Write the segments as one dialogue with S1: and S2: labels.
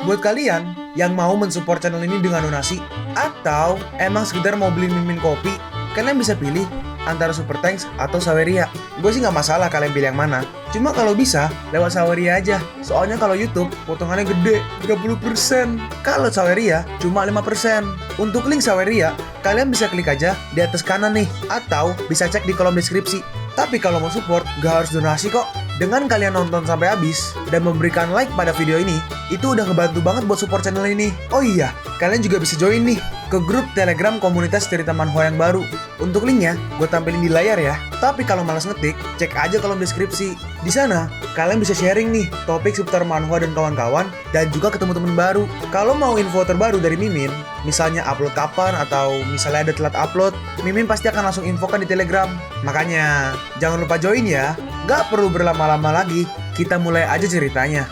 S1: Buat kalian yang mau mensupport channel ini dengan donasi atau emang sekedar mau beli mimin kopi, kalian bisa pilih antara Super Thanks atau Saweria. Gue sih nggak masalah kalian pilih yang mana. Cuma kalau bisa lewat Saweria aja. Soalnya kalau YouTube potongannya gede 30%. Kalau Saweria cuma 5%. Untuk link Saweria kalian bisa klik aja di atas kanan nih, atau bisa cek di kolom deskripsi. Tapi kalau mau support gak harus donasi kok. Dengan kalian nonton sampai habis dan memberikan like pada video ini, itu udah ngebantu banget buat support channel ini. Oh iya, kalian juga bisa join nih ke grup Telegram komunitas cerita manhwa yang baru. Untuk linknya gue tampilin di layar ya. Tapi kalau malas ngetik, cek aja kolom deskripsi. Di sana kalian bisa sharing nih topik seputar manhwa dan kawan-kawan, dan juga ketemu teman baru. Kalau mau info terbaru dari Mimin, misalnya upload kapan atau misalnya ada telat upload, Mimin pasti akan langsung infokan di Telegram. Makanya jangan lupa join ya. Gak perlu berlama-lama lagi, kita mulai aja ceritanya.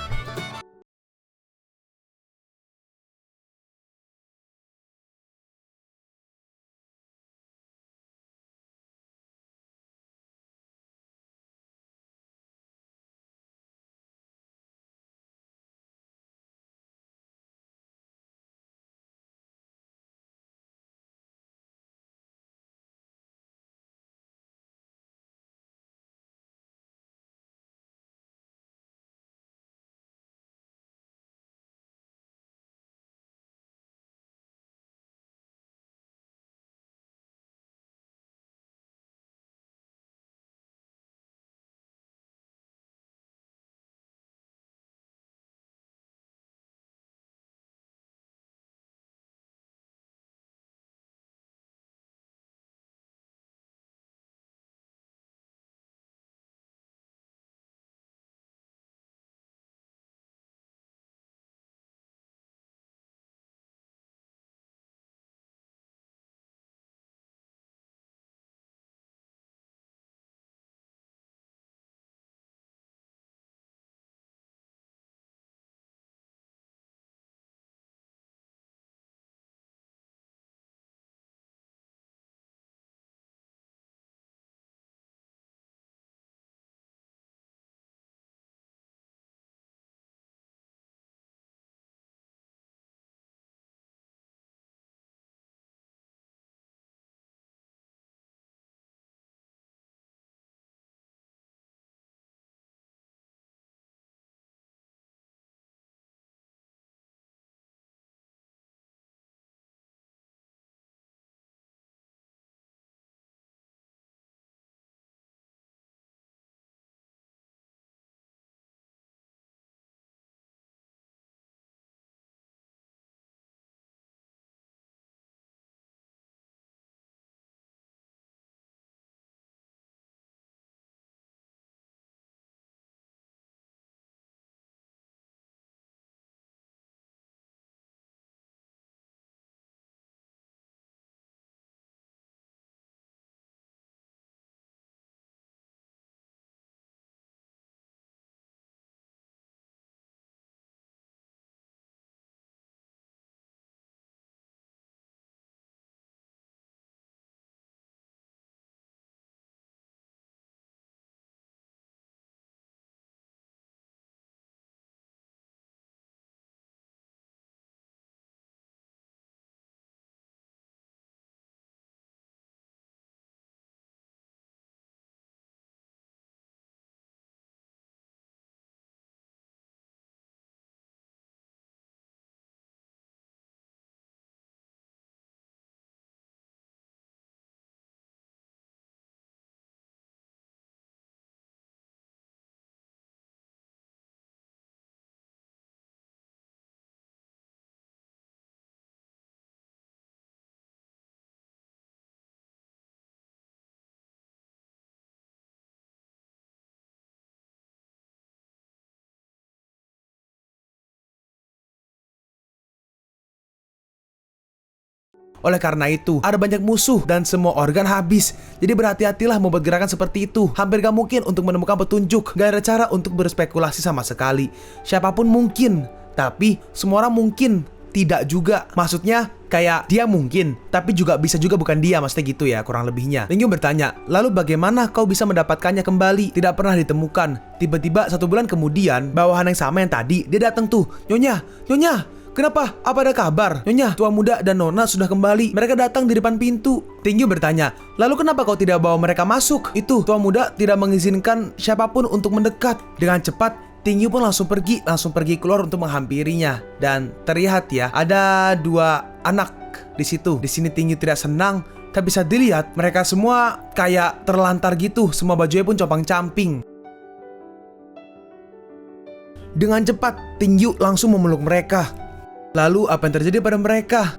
S1: Oleh karena itu, ada banyak musuh dan semua organ habis. Jadi berhati-hatilah membuat gerakan seperti itu. Hampir gak mungkin untuk menemukan petunjuk. Gak ada cara untuk berspekulasi sama sekali. Siapapun mungkin, tapi semua orang mungkin
S2: tidak juga. Maksudnya kayak dia mungkin, tapi juga bisa juga bukan dia, maksudnya gitu ya kurang lebihnya. Lingyun bertanya, lalu bagaimana kau bisa mendapatkannya kembali? Tidak pernah ditemukan. Tiba-tiba 1 bulan kemudian, bawahan yang sama yang tadi, dia datang tuh. Nyonya, kenapa? Apa ada kabar? Nyonya, tua muda dan nona sudah kembali. Mereka datang di depan pintu. Tingyu bertanya, lalu kenapa kau tidak bawa mereka masuk? Itu, tua muda tidak mengizinkan siapapun untuk mendekat. Dengan cepat, Tingyu pun langsung pergi keluar untuk menghampirinya. Dan terlihat ya, ada 2 anak di situ. Di sini Tingyu tidak senang, tapi bisa dilihat mereka semua kayak terlantar gitu. Semua bajunya pun compang-camping. Dengan cepat, Tingyu langsung memeluk mereka. Lalu apa yang terjadi pada mereka?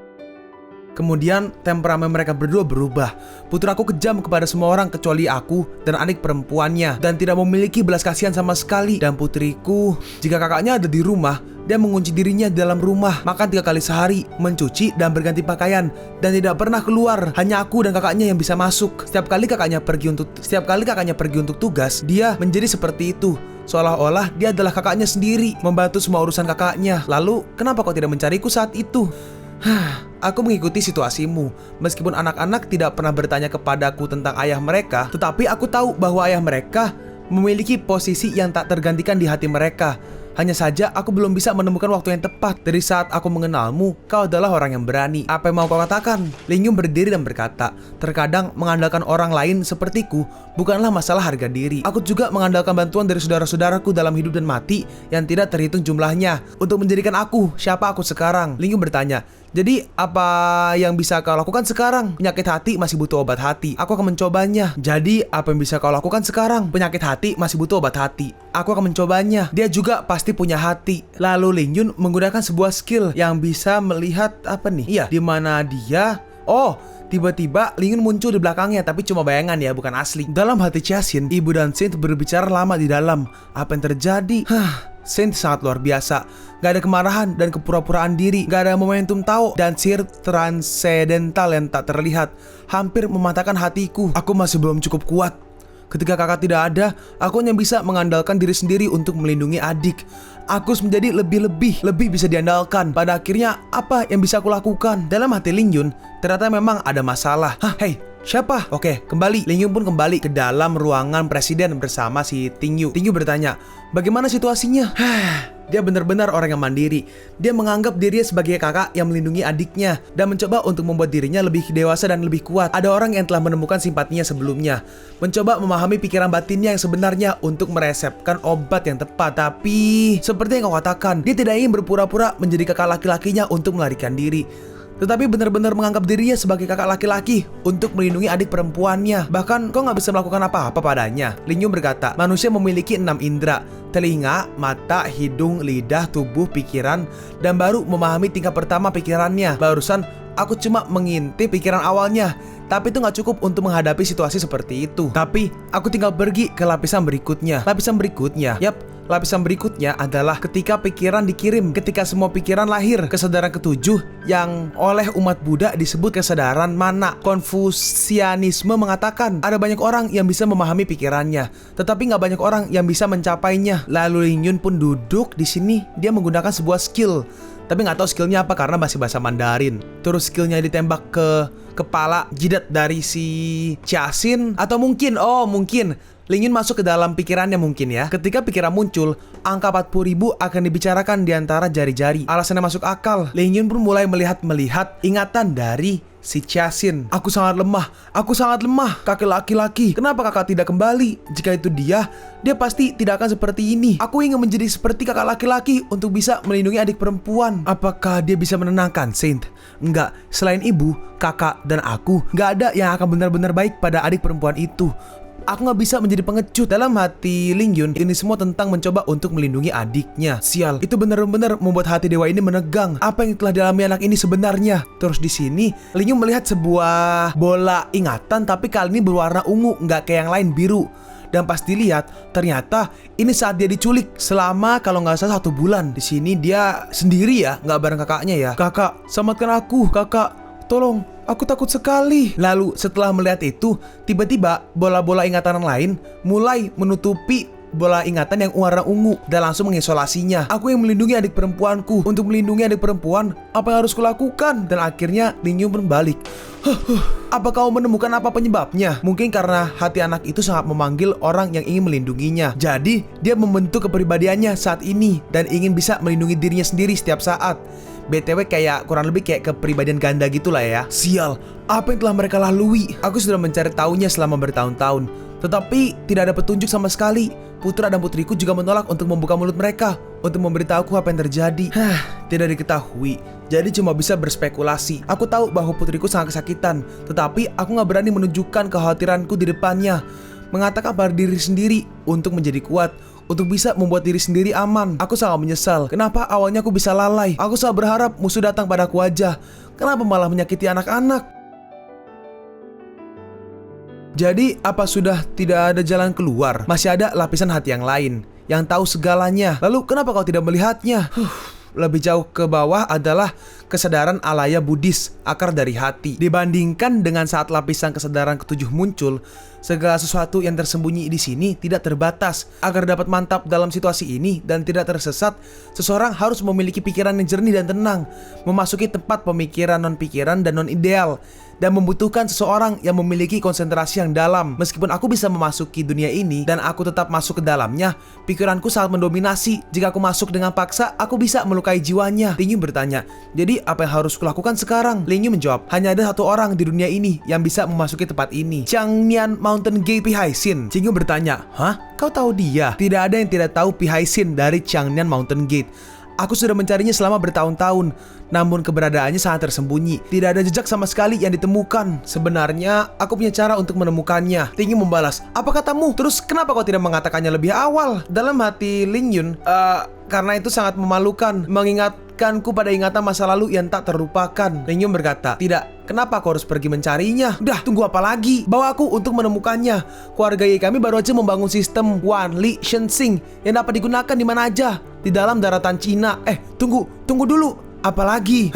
S2: Kemudian temperamen mereka berdua berubah. Putraku kejam kepada semua orang kecuali aku dan adik perempuannya, dan tidak memiliki belas kasihan sama sekali. Dan putriku, jika kakaknya ada di rumah, dia mengunci dirinya di dalam rumah, makan 3 kali sehari, mencuci dan berganti pakaian, dan tidak pernah keluar. Hanya aku dan kakaknya yang bisa masuk. Setiap kali kakaknya pergi untuk tugas, dia menjadi seperti itu. Seolah-olah dia adalah kakaknya sendiri, membantu semua urusan kakaknya. Lalu, kenapa kau tidak mencariku saat itu? Aku mengikuti situasimu. Meskipun anak-anak tidak pernah bertanya kepadaku tentang ayah mereka, tetapi aku tahu bahwa ayah mereka memiliki posisi yang tak tergantikan di hati mereka. Hanya saja aku belum bisa menemukan waktu yang tepat. Dari saat aku mengenalmu, kau adalah orang yang berani. Apa yang mau kau katakan? Lingyun berdiri dan berkata, terkadang mengandalkan orang lain sepertiku bukanlah masalah harga diri. Aku juga mengandalkan bantuan dari saudara-saudaraku dalam hidup dan mati yang tidak terhitung jumlahnya untuk menjadikan aku siapa aku sekarang. Lingyun bertanya, jadi apa yang bisa kau lakukan sekarang? Penyakit hati masih butuh obat hati. Aku akan mencobanya. Jadi apa yang bisa kau lakukan sekarang? Penyakit hati masih butuh obat hati. Aku akan mencobanya. Dia juga pasti punya hati. Lalu Lingyun menggunakan sebuah skill yang bisa melihat apa nih? Iya, di mana dia? Oh, tiba-tiba Lingyun muncul di belakangnya, tapi cuma bayangan ya, bukan asli. Dalam hati Chasin, ibu dan Saint berbicara lama di dalam. Apa yang terjadi? Saint sangat luar biasa. Gak ada kemarahan dan kepura-puraan diri. Gak ada momentum tahu dan sihir transendental yang tak terlihat. Hampir mematahkan hatiku. Aku masih belum cukup kuat. Ketika kakak tidak ada, aku hanya bisa mengandalkan diri sendiri untuk melindungi adik. Aku harus menjadi lebih bisa diandalkan. Pada akhirnya, apa yang bisa aku lakukan? Dalam hati Lingyun, ternyata memang ada masalah. Hei, siapa? Oke, kembali. Lingyun pun kembali ke dalam ruangan presiden bersama si Tingyu. Tingyu bertanya, bagaimana situasinya? Dia benar-benar orang yang mandiri. Dia menganggap dirinya sebagai kakak yang melindungi adiknya dan mencoba untuk membuat dirinya lebih dewasa dan lebih kuat. Ada orang yang telah menemukan simpatinya sebelumnya, mencoba memahami pikiran batinnya yang sebenarnya untuk meresepkan obat yang tepat. Tapi seperti yang kau katakan, dia tidak ingin berpura-pura menjadi kakak laki-lakinya untuk melarikan diri, tetapi benar-benar menganggap dirinya sebagai kakak laki-laki untuk melindungi adik perempuannya. Bahkan kau gak bisa melakukan apa-apa padanya. Lingyun berkata, manusia memiliki 6 indera: telinga, mata, hidung, lidah, tubuh, pikiran, dan baru memahami tingkat pertama pikirannya. Barusan aku cuma mengintip pikiran awalnya, tapi itu gak cukup untuk menghadapi situasi seperti itu. Tapi aku tinggal pergi ke lapisan berikutnya. Lapisan berikutnya adalah ketika pikiran dikirim. Ketika semua pikiran lahir, kesadaran ketujuh yang oleh umat Buddha disebut kesadaran mana. Konfusianisme mengatakan ada banyak orang yang bisa memahami pikirannya, tetapi nggak banyak orang yang bisa mencapainya. Lalu Lingyun pun duduk di sini. Dia menggunakan sebuah skill, tapi nggak tahu skillnya apa karena masih bahasa Mandarin. Terus skillnya ditembak ke kepala jidat dari si Chasin, atau mungkin Lingyun masuk ke dalam pikirannya mungkin ya. Ketika pikiran muncul, angka 40.000 akan dibicarakan di antara jari-jari. Alasannya masuk akal. Lingyun pun mulai melihat ingatan dari si Chasin. Aku sangat lemah, kakek laki-laki. Kenapa kakak tidak kembali? Jika itu dia pasti tidak akan seperti ini. Aku ingin menjadi seperti kakak laki-laki untuk bisa melindungi adik perempuan. Apakah dia bisa menenangkan Saint? Enggak, selain ibu, kakak, dan aku, gak ada yang akan benar-benar baik pada adik perempuan itu. Aku gak bisa menjadi pengecut. Dalam hati Lingyun, ini semua tentang mencoba untuk melindungi adiknya. Sial, itu benar-benar membuat hati dewa ini menegang. Apa yang telah dialami anak ini sebenarnya? Terus di sini, Lingyun melihat sebuah bola ingatan, tapi kali ini berwarna ungu, nggak kayak yang lain biru. Dan pas dilihat, ternyata ini saat dia diculik selama kalau nggak salah 1 bulan. Di sini dia sendiri ya, nggak bareng kakaknya ya. Kakak, selamatkan aku, kakak. Tolong, aku takut sekali. Lalu setelah melihat itu, tiba-tiba bola-bola ingatan lain mulai menutupi bola ingatan yang warna ungu dan langsung mengisolasinya. Aku yang melindungi adik perempuanku. Untuk melindungi adik perempuan, apa yang harus kulakukan? Dan akhirnya Ling Yun pun balik. Apa kau menemukan apa penyebabnya? Mungkin karena hati anak itu sangat memanggil orang yang ingin melindunginya. Jadi dia membentuk kepribadiannya saat ini dan ingin bisa melindungi dirinya sendiri setiap saat. BTW kayak kurang lebih kayak kepribadian ganda gitulah ya. Sial, apa yang telah mereka lalui? Aku sudah mencari tahunya selama bertahun-tahun, tetapi tidak ada petunjuk sama sekali. Putra dan putriku juga menolak untuk membuka mulut mereka untuk memberitahuku apa yang terjadi. Tidak diketahui. Jadi cuma bisa berspekulasi. Aku tahu bahwa putriku sangat kesakitan, tetapi aku gak berani menunjukkan kekhawatiranku di depannya. Mengatakan pada diri sendiri untuk menjadi kuat, untuk bisa membuat diri sendiri aman. Aku sangat menyesal. Kenapa awalnya aku bisa lalai? Aku sangat berharap musuh datang padaku aja. Kenapa malah menyakiti anak-anak? Jadi apa sudah tidak ada jalan keluar? Masih ada lapisan hati yang lain yang tahu segalanya. Lalu kenapa kau tidak melihatnya? Lebih jauh ke bawah adalah kesadaran alaya Buddhis, akar dari hati. Dibandingkan dengan saat lapisan kesadaran ketujuh muncul, segala sesuatu yang tersembunyi di sini tidak terbatas. Agar dapat mantap dalam situasi ini dan tidak tersesat, seseorang harus memiliki pikiran yang jernih dan tenang, memasuki tempat pemikiran non-pikiran dan non-ideal, dan membutuhkan seseorang yang memiliki konsentrasi yang dalam. Meskipun aku bisa memasuki dunia ini dan aku tetap masuk ke dalamnya, pikiranku sangat mendominasi. Jika aku masuk dengan paksa, aku bisa melukai jiwanya. Ling Yun bertanya, jadi apa yang harus kulakukan sekarang? Ling Yun menjawab, hanya ada satu orang di dunia ini yang bisa memasuki tempat ini, Changnian Mountain Gate Pihaisin. Ling Yun bertanya, hah? Kau tahu dia? Tidak ada yang tidak tahu Pihaisin dari Changnian Mountain Gate. Aku sudah mencarinya selama bertahun-tahun, namun keberadaannya sangat tersembunyi. Tidak ada jejak sama sekali yang ditemukan. Sebenarnya, aku punya cara untuk menemukannya. Ling Yun membalas, apa katamu? Terus kenapa kau tidak mengatakannya lebih awal? Dalam hati Ling Yun, karena itu sangat memalukan, mengingatkanku pada ingatan masa lalu yang tak terlupakan. Ling Yun berkata, tidak, kenapa kau harus pergi mencarinya? Udah, tunggu apa lagi? Bawa aku untuk menemukannya. Keluarga kami baru aja membangun sistem Wanli Shenzing yang dapat digunakan di mana aja, di dalam daratan Cina. Tunggu dulu. Apalagi?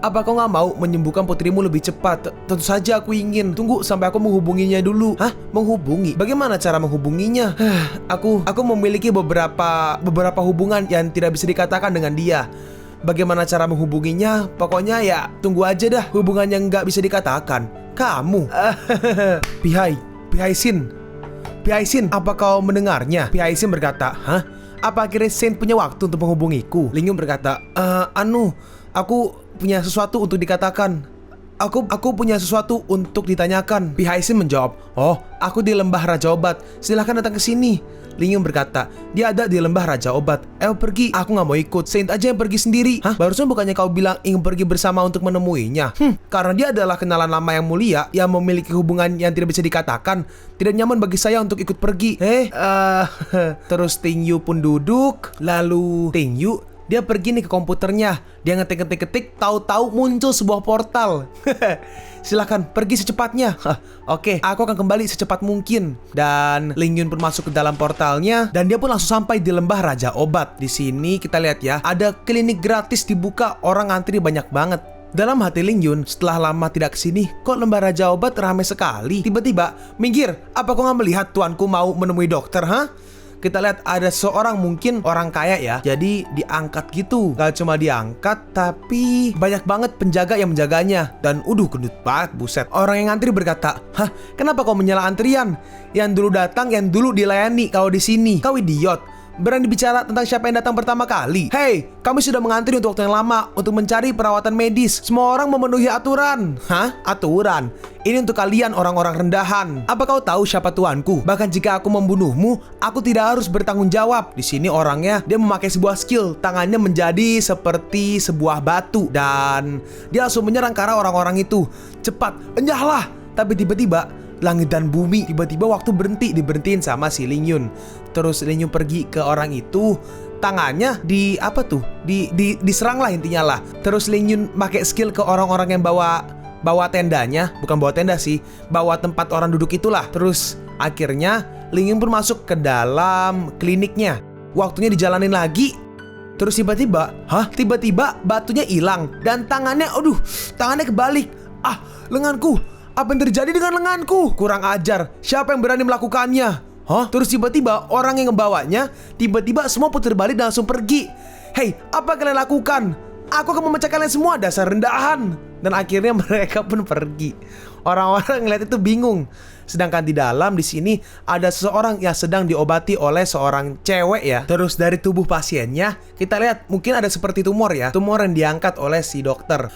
S2: Apa kau gak mau menyembuhkan putrimu lebih cepat? Tentu saja aku ingin. Tunggu sampai aku menghubunginya dulu. Hah? Menghubungi? Bagaimana cara menghubunginya? Aku memiliki beberapa hubungan yang tidak bisa dikatakan dengan dia. Bagaimana cara menghubunginya? Pokoknya ya tunggu aja dah. Hubungan yang gak bisa dikatakan. Kamu Pihaisin, apa kau mendengarnya? Pihaisin berkata, hah? Apa akhirnya Saint punya waktu untuk menghubungiku? Ling Yun berkata, aku punya sesuatu untuk dikatakan. Aku punya sesuatu untuk ditanyakan. Pihaisin menjawab, oh, aku di lembah Raja Obat. Silahkan datang ke sini. Ling Yun berkata, dia ada di lembah Raja Obat. Pergi. Aku gak mau ikut. Saint aja yang pergi sendiri. Hah? Barusan bukannya kau bilang ingin pergi bersama untuk menemuinya? Karena dia adalah kenalan lama yang mulia, yang memiliki hubungan yang tidak bisa dikatakan. Tidak nyaman bagi saya untuk ikut pergi. Terus Ting Yu pun duduk. Lalu Ting Yu, dia pergi nih ke komputernya. Dia ngetik-ngetik, tahu-tahu muncul sebuah portal. Silakan pergi secepatnya. Oke, aku akan kembali secepat mungkin. Dan Ling Yun pun masuk ke dalam portalnya dan dia pun langsung sampai di lembah Raja Obat. Di sini kita lihat ya, ada klinik gratis dibuka, orang ngantri banyak banget. Dalam hati Ling Yun, setelah lama tidak kesini, kok lembah Raja Obat ramai sekali. Tiba-tiba, minggir, apa kau nggak melihat tuanku mau menemui dokter, hah? Kita lihat ada seorang, mungkin orang kaya ya, jadi diangkat gitu. Gak cuma diangkat, tapi banyak banget penjaga yang menjaganya. Dan gendut banget, buset. Orang yang ngantri berkata, hah, kenapa kau menyela antrian? Yang dulu datang, yang dulu dilayani, kau di sini. Kau idiot. Berani bicara tentang siapa yang datang pertama kali? Hei, kami sudah mengantri untuk waktu yang lama untuk mencari perawatan medis. Semua orang memenuhi aturan. Hah? Aturan? Ini untuk kalian orang-orang rendahan. Apa kau tahu siapa tuanku? Bahkan jika aku membunuhmu, aku tidak harus bertanggung jawab. Di sini orangnya, dia memakai sebuah skill. Tangannya menjadi seperti sebuah batu. Dan dia langsung menyerang ke arah orang-orang itu. Cepat, enyahlah. Tapi tiba-tiba langit dan bumi, tiba-tiba waktu diberhentiin sama si Ling Yun. Terus Ling Yun pergi ke orang itu, tangannya diserang lah intinya lah. Terus Ling Yun pakai skill ke orang-orang yang bawa tendanya, bukan bawa tenda sih, bawa tempat orang duduk itulah. Terus akhirnya Ling Yun pun masuk ke dalam kliniknya. Waktunya dijalanin lagi. Terus tiba-tiba batunya hilang dan tangannya kebalik. Lenganku. Apa yang terjadi dengan lenganku? Kurang ajar, siapa yang berani melakukannya? Hah? Terus tiba-tiba orang yang ngebawanya tiba-tiba semua putar balik dan langsung pergi. Hei, apa kalian lakukan? Aku akan memecah kalian semua, dasar rendahan. Dan akhirnya mereka pun pergi. Orang-orang ngeliat itu bingung. Sedangkan di dalam di sini ada seseorang yang sedang diobati oleh seorang cewek ya. Terus dari tubuh pasiennya kita lihat mungkin ada seperti tumor ya. Tumor yang diangkat oleh si dokter.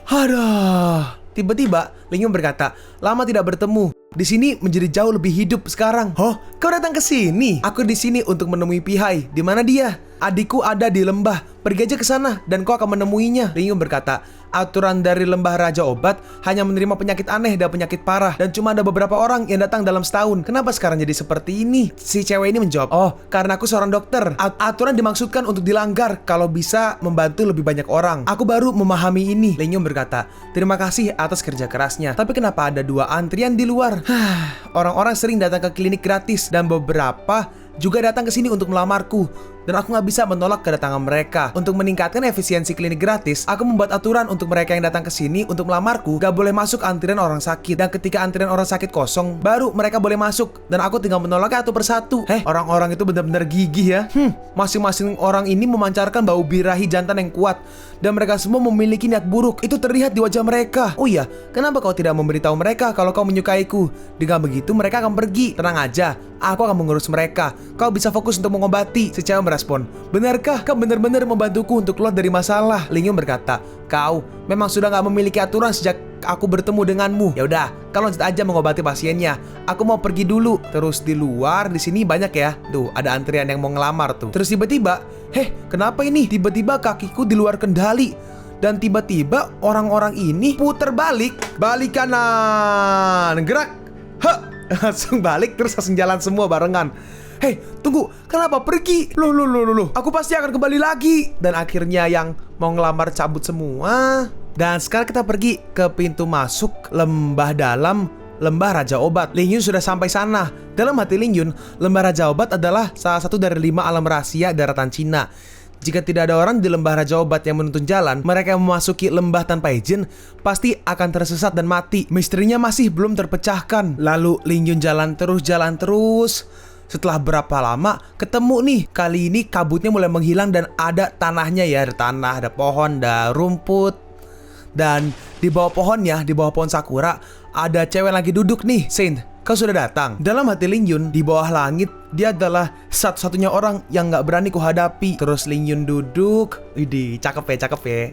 S2: Aduh. Tiba-tiba Lingyun berkata, lama tidak bertemu. Di sini menjadi jauh lebih hidup sekarang. Oh, kau datang ke sini? Aku di sini untuk menemui Pihai. Di mana dia? Adikku ada di lembah. Pergi aja ke sana dan kau akan menemuinya. Lingyun berkata, aturan dari lembah Raja Obat hanya menerima penyakit aneh dan penyakit parah, dan cuma ada beberapa orang yang datang dalam setahun. Kenapa sekarang jadi seperti ini? Si cewek ini menjawab, oh, karena aku seorang dokter. Aturan dimaksudkan untuk dilanggar kalau bisa membantu lebih banyak orang. Aku baru memahami ini. Lingyun berkata, terima kasih atas kerja kerasnya. Tapi kenapa ada 2 antrian di luar? Orang-orang sering datang ke klinik gratis dan beberapa juga datang ke sini untuk melamarku. Dan aku nggak bisa menolak kedatangan mereka. Untuk meningkatkan efisiensi klinik gratis, aku membuat aturan untuk mereka yang datang ke sini untuk melamarku gak boleh masuk antrian orang sakit. Dan ketika antrian orang sakit kosong, baru mereka boleh masuk. Dan aku tinggal menolaknya satu persatu. Orang-orang itu benar-benar gigih ya. Masing-masing orang ini memancarkan bau birahi jantan yang kuat. Dan mereka semua memiliki niat buruk. Itu terlihat di wajah mereka. Oh iya, kenapa kau tidak memberitahu mereka kalau kau menyukaiku? Dengan begitu mereka akan pergi. Tenang aja, aku akan mengurus mereka. Kau bisa fokus untuk mengobati. Si cewek merespon, benarkah kau benar-benar membantuku untuk keluar dari masalah? Lingyun berkata, kau memang sudah gak memiliki aturan sejak aku bertemu denganmu. Ya udah, kau lanjut aja mengobati pasiennya. Aku mau pergi dulu. Terus di luar di sini banyak ya. Tuh, ada antrian yang mau ngelamar tuh. Terus tiba-tiba, kenapa ini? Tiba-tiba kakiku di luar kendali. Dan tiba-tiba orang-orang ini putar balik. Balik kanan, gerak. Langsung balik terus langsung jalan semua barengan. Tunggu, kenapa pergi? Loh, aku pasti akan kembali lagi. Dan akhirnya yang mau ngelamar cabut semua. Dan sekarang kita pergi ke pintu masuk lembah dalam Lembah Raja Obat. Lingyun sudah sampai sana. Dalam hati Lingyun, Lembah Raja Obat adalah salah satu dari 5 alam rahasia daratan Cina. Jika tidak ada orang di Lembah Raja Obat yang menuntun jalan, mereka yang memasuki lembah tanpa izin pasti akan tersesat dan mati. Misterinya masih belum terpecahkan. Lalu Lingyun jalan terus. Setelah berapa lama ketemu nih. Kali ini kabutnya mulai menghilang dan ada tanahnya ya. Ada tanah, ada pohon, ada rumput. Dan di bawah pohonnya, di bawah pohon sakura, ada cewek lagi duduk nih. Saint, kau sudah datang. Dalam hati Lingyun, di bawah langit, dia adalah satu-satunya orang yang gak berani kuhadapi. Terus Lingyun duduk. Widih, cakep ya.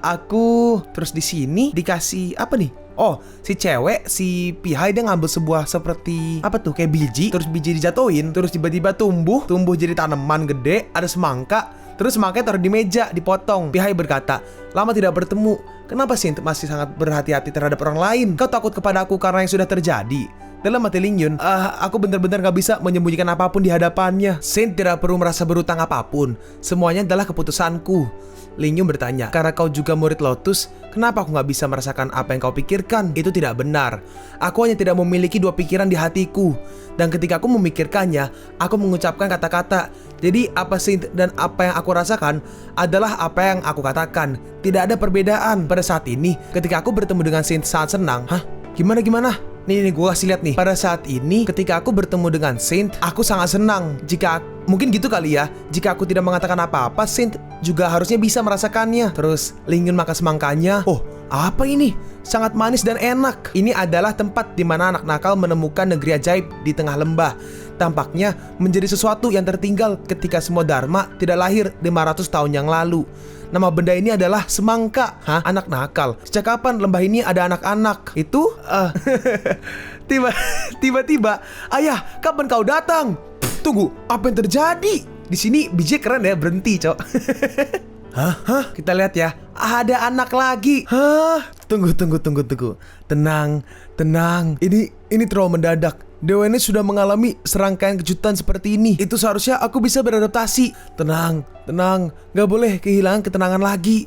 S2: Aku terus di sini dikasih apa nih? Oh, si cewek, si Pihai dia ngambil sebuah seperti apa tuh, kayak biji. Terus biji dijatuhin, terus tiba-tiba tumbuh jadi tanaman gede, ada semangka. Terus semangkanya taruh di meja, dipotong. Pihai berkata, lama tidak bertemu. Kenapa sih masih sangat berhati-hati terhadap orang lain? Kau takut kepada aku karena yang sudah terjadi? Dalam hati Lingyun, aku benar-benar gak bisa menyembunyikan apapun di hadapannya. Saint tidak perlu merasa berutang apapun. Semuanya adalah keputusanku. Lingyun bertanya, karena kau juga murid Lotus, kenapa aku gak bisa merasakan apa yang kau pikirkan? Itu tidak benar. Aku hanya tidak memiliki 2 pikiran di hatiku. Dan ketika aku memikirkannya, aku mengucapkan kata-kata. Jadi apa Saint dan apa yang aku rasakan adalah apa yang aku katakan. Tidak ada perbedaan. Pada saat ini, ketika aku bertemu dengan Saint sangat senang. Gimana? Nih gue kasih lihat nih. Pada saat ini ketika aku bertemu dengan Saint, aku sangat senang. Mungkin gitu kali ya. Jika aku tidak mengatakan apa-apa, Saint juga harusnya bisa merasakannya. Terus Lingyun makan semangkanya. Oh, apa ini? Sangat manis dan enak. Ini adalah tempat di mana anak nakal menemukan negeri ajaib di tengah lembah. Tampaknya menjadi sesuatu yang tertinggal ketika semua Dharma tidak lahir 500 tahun yang lalu. Nama benda ini adalah semangka. Anak nakal. Sejak kapan lembah ini ada anak-anak? Itu tiba-tiba, ayah, kapan kau datang? Tunggu, apa yang terjadi? Di sini biji keren ya, berhenti, Cok. Kita lihat ya. Ada anak lagi. Tunggu. Tenang. Ini terlalu mendadak. Dewa ini sudah mengalami serangkaian kejutan seperti ini. Itu seharusnya aku bisa beradaptasi. Tenang. Gak boleh kehilangan ketenangan lagi.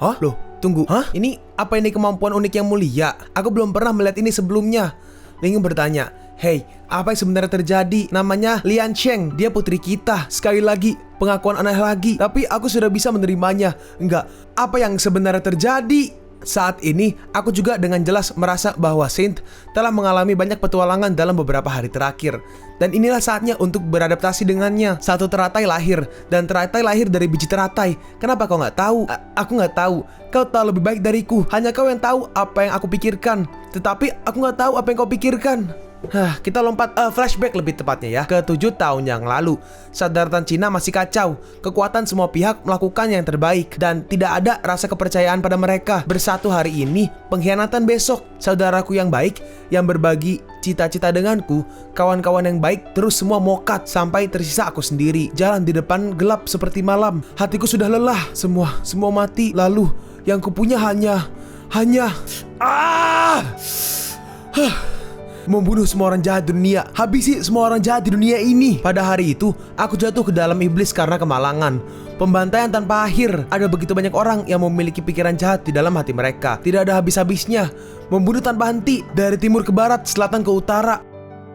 S2: Loh, tunggu. Ini apa ini kemampuan unik yang mulia? Aku belum pernah melihat ini sebelumnya. Lingyun bertanya, Hey, apa yang sebenarnya terjadi? Namanya Lian Cheng, dia putri kita. Sekali lagi, pengakuan aneh lagi. Tapi aku sudah bisa menerimanya. Enggak, apa yang sebenarnya terjadi? Saat ini, aku juga dengan jelas merasa bahwa Saint telah mengalami banyak petualangan dalam beberapa hari terakhir. Dan inilah saatnya untuk beradaptasi dengannya. Satu teratai lahir, dan teratai lahir dari biji teratai. Kenapa kau nggak tahu? Aku nggak tahu. Kau tahu lebih baik dariku. Hanya kau yang tahu apa yang aku pikirkan. Tetapi aku nggak tahu apa yang kau pikirkan. Kita lompat flashback lebih tepatnya ya, ke 7 tahun yang lalu. Saat daratan Cina masih kacau, kekuatan semua pihak melakukan yang terbaik, dan tidak ada rasa kepercayaan pada mereka. Bersatu hari ini, pengkhianatan besok. Saudaraku yang baik, yang berbagi cita-cita denganku, kawan-kawan yang baik, terus semua mokat sampai tersisa aku sendiri. Jalan di depan gelap seperti malam. Hatiku sudah lelah, semua mati. Lalu yang kupunya hanya membunuh semua orang jahat di dunia. Habisi semua orang jahat di dunia ini. Pada hari itu, aku jatuh ke dalam iblis karena kemalangan. Pembantaian tanpa akhir. Ada begitu banyak orang yang memiliki pikiran jahat di dalam hati mereka. Tidak ada habis-habisnya. Membunuh tanpa henti. Dari timur ke barat, selatan ke utara.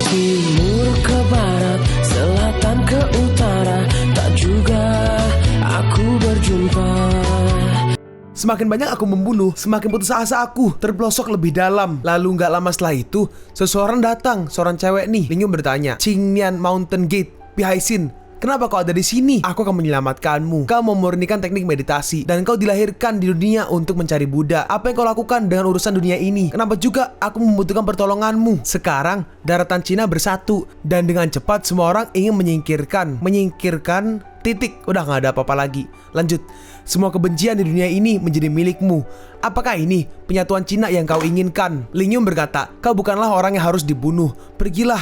S3: Timur ke barat, selatan ke utara, tak juga aku berjumpa.
S2: Semakin banyak aku membunuh, semakin putus asa aku terpelosok lebih dalam. Lalu gak lama setelah itu, seseorang datang, seorang cewek nih. Ling Yun bertanya, Qingnian Mountain Gate, Pihaisin, kenapa kau ada di sini? Aku akan menyelamatkanmu. Kau memurnikan teknik meditasi, dan kau dilahirkan di dunia untuk mencari Buddha. Apa yang kau lakukan dengan urusan dunia ini? Kenapa juga aku membutuhkan pertolonganmu? Sekarang, daratan Cina bersatu, dan dengan cepat semua orang ingin menyingkirkan titik. Udah gak ada apa-apa lagi. Lanjut. Semua kebencian di dunia ini menjadi milikmu. Apakah ini penyatuan Cina yang kau inginkan? Ling Yun berkata, kau bukanlah orang yang harus dibunuh. Pergilah.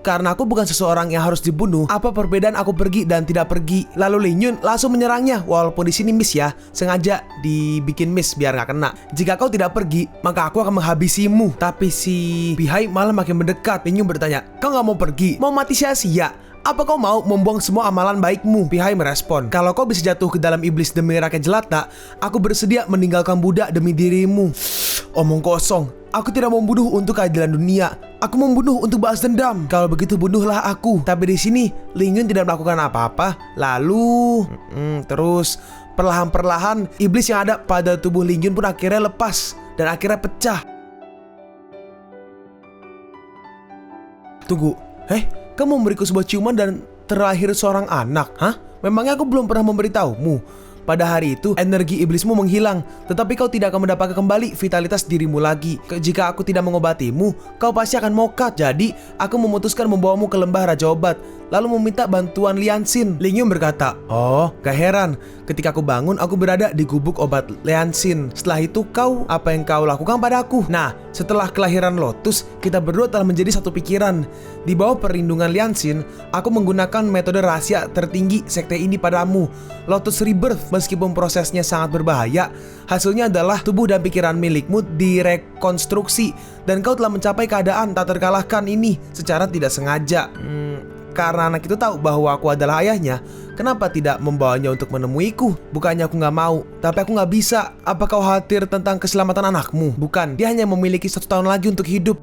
S2: Karena aku bukan seseorang yang harus dibunuh. Apa perbedaan aku pergi dan tidak pergi? Lalu Ling Yun langsung menyerangnya. Walaupun di sini miss ya, sengaja dibikin miss biar gak kena. Jika kau tidak pergi, maka aku akan menghabisimu. Tapi si Bihai malah makin mendekat. Ling Yun bertanya, kau gak mau pergi? Mau mati sia-sia? Apa kau mau membuang semua amalan baikmu? Bihai merespon, kalau kau bisa jatuh ke dalam iblis demi rakyat jelata, aku bersedia meninggalkan Buddha demi dirimu. Omong kosong. Aku tidak membunuh untuk keadilan dunia. Aku membunuh untuk balas dendam. Kalau begitu bunuhlah aku. Tapi di sini Ling Yun tidak melakukan apa-apa. Lalu terus perlahan-perlahan iblis yang ada pada tubuh Ling Yun pun akhirnya lepas dan akhirnya pecah. Tunggu. Kamu memberiku sebuah ciuman dan terlahir seorang anak? Hah? Memangnya aku belum pernah memberitahumu? Pada hari itu, energi iblismu menghilang, tetapi kau tidak akan mendapatkan kembali vitalitas dirimu lagi. Jika aku tidak mengobatimu, kau pasti akan mokat. Jadi, aku memutuskan membawamu ke lembah Raja Obat, lalu meminta bantuan Lian Xin. Ling Yun berkata, oh, gak heran. Ketika aku bangun, aku berada di gubuk obat Lian Xin. Setelah itu, apa yang kau lakukan padaku? Nah, setelah kelahiran Lotus, kita berdua telah menjadi satu pikiran. Di bawah perlindungan Lian Xin, aku menggunakan metode rahasia tertinggi sekte ini padamu, Lotus Rebirth. Meskipun prosesnya sangat berbahaya, hasilnya adalah tubuh dan pikiran milikmu direkonstruksi, dan kau telah mencapai keadaan tak terkalahkan ini secara tidak sengaja. Karena anak itu tahu bahwa aku adalah ayahnya, kenapa tidak membawanya untuk menemuiku? Bukannya aku gak mau, tapi aku gak bisa. Apa kau khawatir tentang keselamatan anakmu? Bukan, dia hanya memiliki 1 tahun lagi untuk hidup.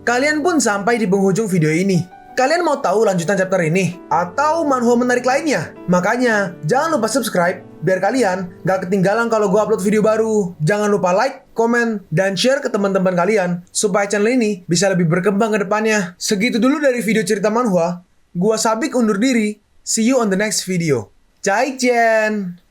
S1: Kalian pun sampai di penghujung video ini. Kalian mau tahu lanjutan chapter ini? Atau manhwa menarik lainnya? Makanya, jangan lupa subscribe biar kalian gak ketinggalan kalau gue upload video baru. Jangan lupa like, komen, dan share ke teman-teman kalian supaya channel ini bisa lebih berkembang ke depannya. Segitu dulu dari video cerita manhwa. Gua Sabik undur diri. See you on the next video. Zaijian!